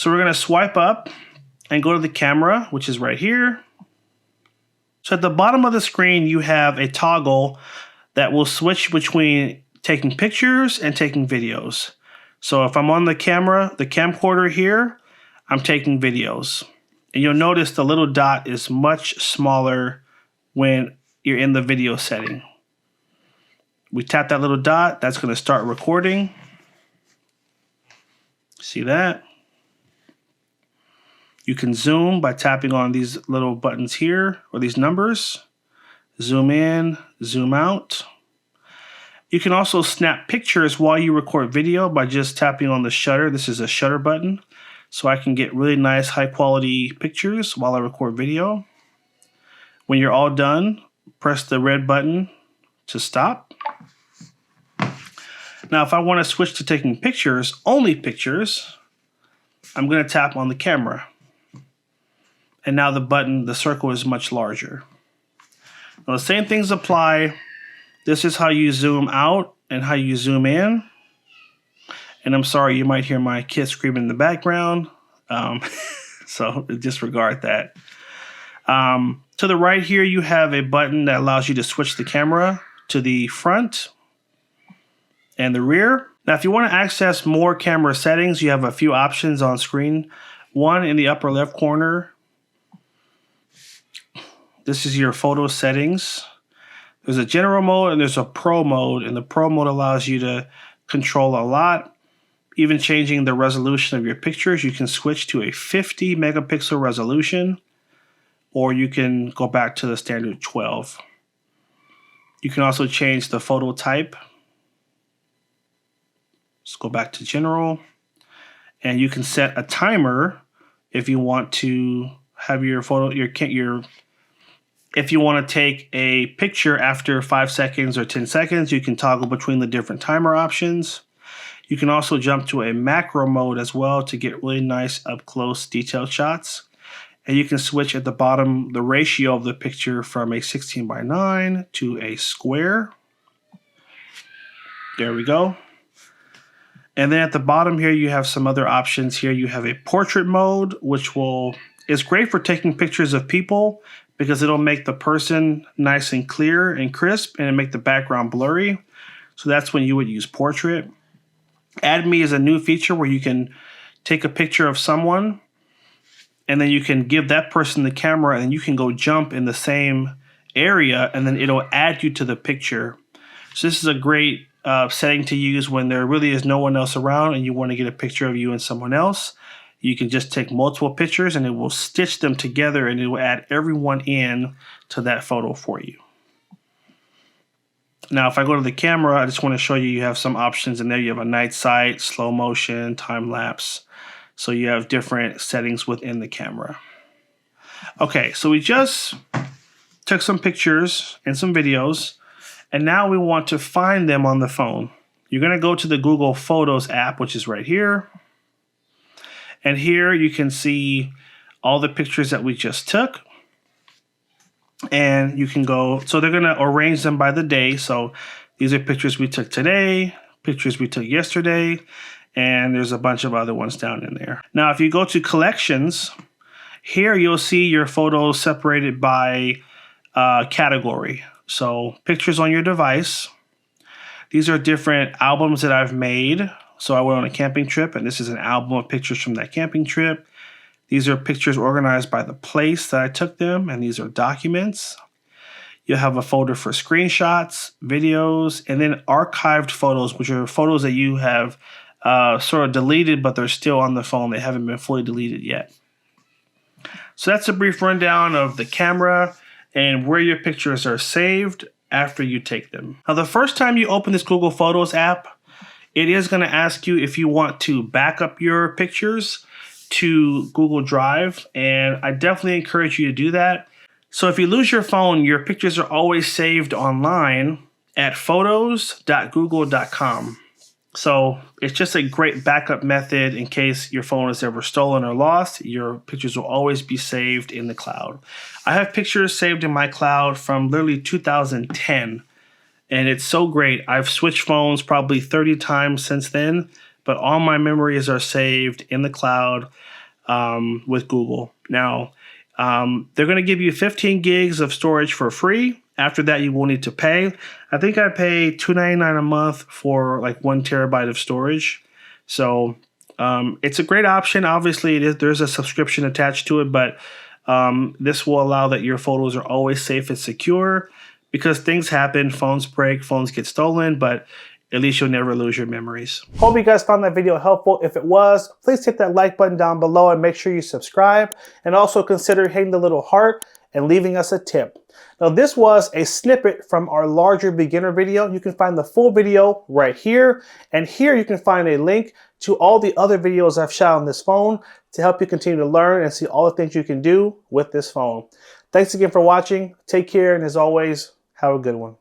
So we're going to swipe up and go to the camera, which is right here. So at the bottom of the screen, you have a toggle that will switch between taking pictures and taking videos. So if I'm on the camera, the camcorder here, I'm taking videos. And you'll notice the little dot is much smaller when you're in the video setting. We tap that little dot, that's going to start recording. See that? You can zoom by tapping on these little buttons here, or these numbers. Zoom in, zoom out. You can also snap pictures while you record video by just tapping on the shutter. This is a shutter button, so I can get really nice high quality pictures while I record video. When you're all done, press the red button to stop. Now, if I want to switch to taking pictures, only pictures, I'm going to tap on the camera. And now the circle is much larger. Now, the same things apply. This is how you zoom out and how you zoom in. And I'm sorry, you might hear my kid screaming in the background. So disregard that. To the right here, you have a button that allows you to switch the camera to the front and the rear. Now, if you want to access more camera settings, you have a few options on screen. One in the upper left corner. This is your photo settings. There's a general mode and there's a pro mode, and the pro mode allows you to control a lot. Even changing the resolution of your pictures, you can switch to a 50 megapixel resolution, or you can go back to the standard 12. You can also change the photo type. Let's go back to general, and you can set a timer if you want to have your photo, if you want to take a picture after 5 seconds or 10 seconds, you can toggle between the different timer options. You can also jump to a macro mode as well to get really nice up close detailed shots. And you can switch at the bottom the ratio of the picture from a 16:9 to a square. There we go. And then at the bottom here, you have some other options here. You have a portrait mode, which is great for taking pictures of people because it'll make the person nice and clear and crisp, and it'll make the background blurry. So that's when you would use portrait. Add Me is a new feature where you can take a picture of someone, and then you can give that person the camera, and you can go jump in the same area, and then it'll add you to the picture. So this is a great setting to use when there really is no one else around and you want to get a picture of you and someone else. You can just take multiple pictures and it will stitch them together, and it will add everyone in to that photo for you. Now, if I go to the camera, I just want to show you, you have some options in there. You have a night sight, slow motion, time lapse. So you have different settings within the camera. Okay, so we just took some pictures and some videos, and now we want to find them on the phone. You're going to go to the Google Photos app, which is right here. And here you can see all the pictures that we just took. And you can go, so they're going to arrange them by the day. So these are pictures we took today, pictures we took yesterday, and there's a bunch of other ones down in there. Now, if you go to collections, here you'll see your photos separated by category. So pictures on your device. These are different albums that I've made. So I went on a camping trip, and this is an album of pictures from that camping trip. These are pictures organized by the place that I took them, and these are documents. You'll have a folder for screenshots, videos, and then archived photos, which are photos that you have sort of deleted, but they're still on the phone. They haven't been fully deleted yet. So that's a brief rundown of the camera and where your pictures are saved after you take them. Now, the first time you open this Google Photos app, it is going to ask you if you want to back up your pictures to Google Drive, and I definitely encourage you to do that. So if you lose your phone, your pictures are always saved online at photos.google.com. So it's just a great backup method in case your phone is ever stolen or lost. Your pictures will always be saved in the cloud. I have pictures saved in my cloud from literally 2010, and it's so great. I've switched phones probably 30 times since then, but all my memories are saved in the cloud with Google. Now, they're going to give you 15 gigs of storage for free. After that, you will need to pay. I think I pay $2.99 a month for like 1 terabyte of storage. So it's a great option. Obviously, there's a subscription attached to it, but this will allow that your photos are always safe and secure, because things happen, phones break, phones get stolen, but at least you'll never lose your memories. Hope you guys found that video helpful. If it was, please hit that like button down below and make sure you subscribe, and also consider hitting the little heart and leaving us a tip. Now, this was a snippet from our larger beginner video. You can find the full video right here, and here you can find a link to all the other videos I've shot on this phone to help you continue to learn and see all the things you can do with this phone. Thanks again for watching. Take care, and as always, have a good one.